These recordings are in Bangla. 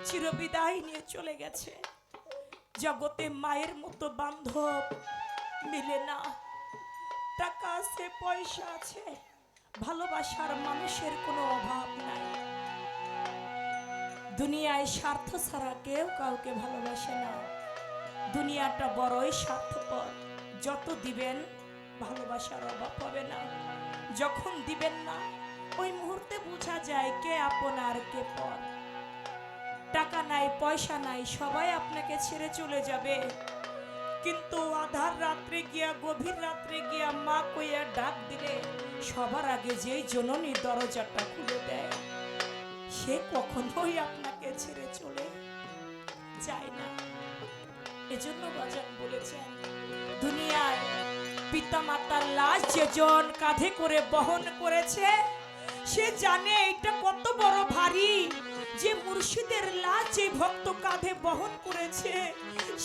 চিরবিদায় নিয়ে চলে গেছে। জগতে মায়ের মতো বান্ধব মিলে না। টাকা আছে, পয়সা আছে, ভালোবাসার মানুষের কোনো অভাব নাই। দুনিয়ায় স্বার্থ ছাড়া কেউ কাউকে ভালোবাসে না। দুনিয়াটা বড়ই স্বার্থপর। যত দিবেন ভালোবাসার অভাব হবে না। যখন দিবেন না ওই মুহূর্তে বোঝা যায় কে আপন আর কে পর। টাকা নাই, পয়সা নাই, সবাই আপনাকে ছেড়ে চলে যাবে, কিন্তু আধার রাত্রে গিয়া, গভীর রাত্রে গিয়া মা কইয়া ডাক দিলে সবার আগে যেই জননী দরজাটা খুলে দেয় সে কখনোই আপনাকে ছেড়ে চলে যায় না। এজন্য বাজান বলেছেন, দুনিয়ায় পিতা মাতার লাশ যেজন কাঁধে করে বহন করেছে সে জানে এটা কত বড় ভারী। যে মুর্শিদের লাশ যে ভক্ত কাঁধে বহন করেছে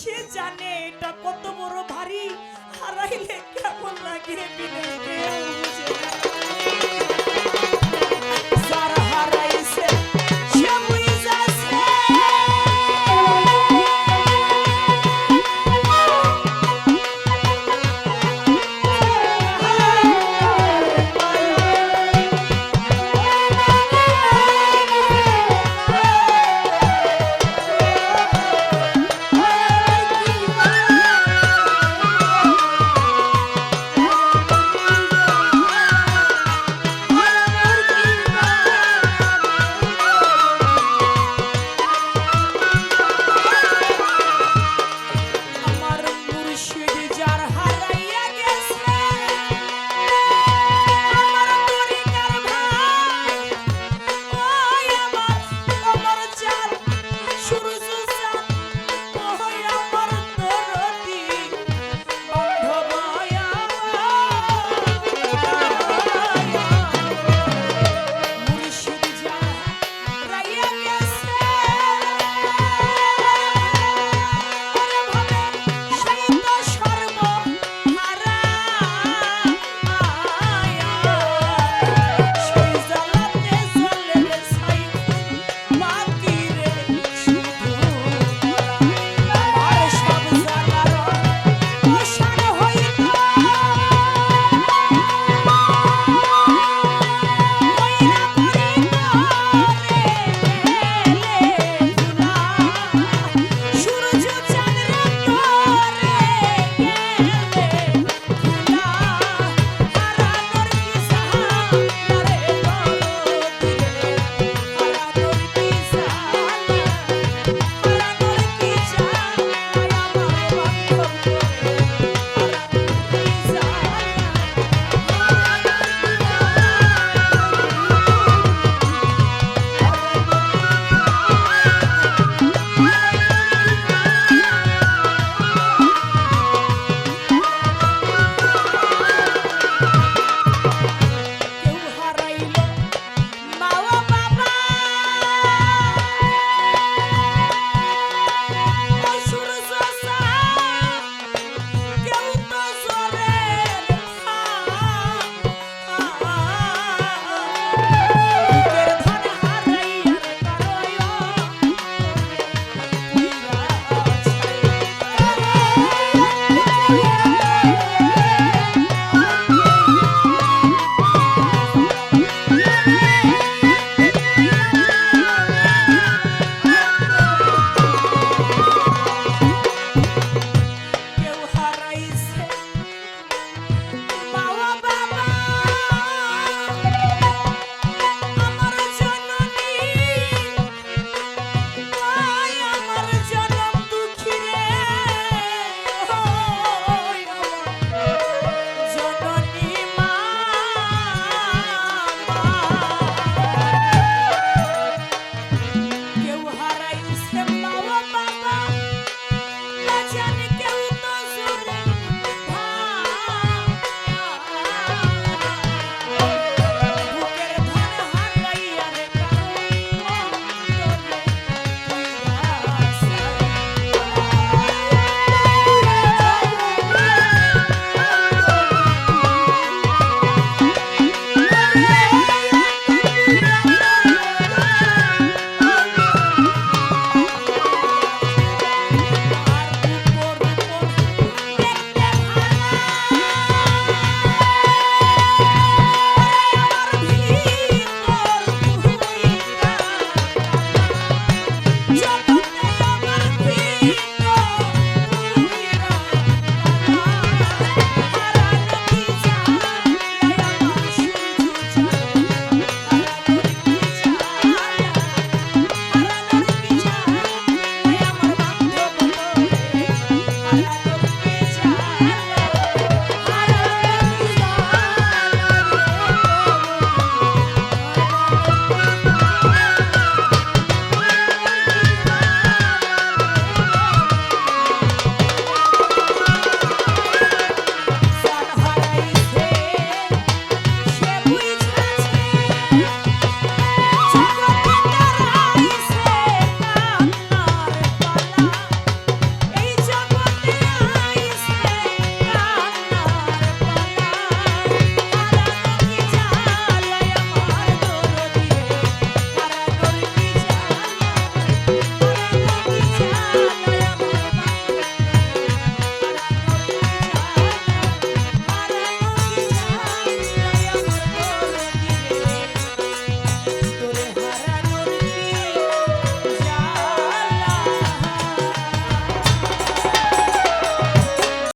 সে জানে এটা কত বড় ভারী। হারাইলে কেমন লাগে বিনে কেউ বুঝে না।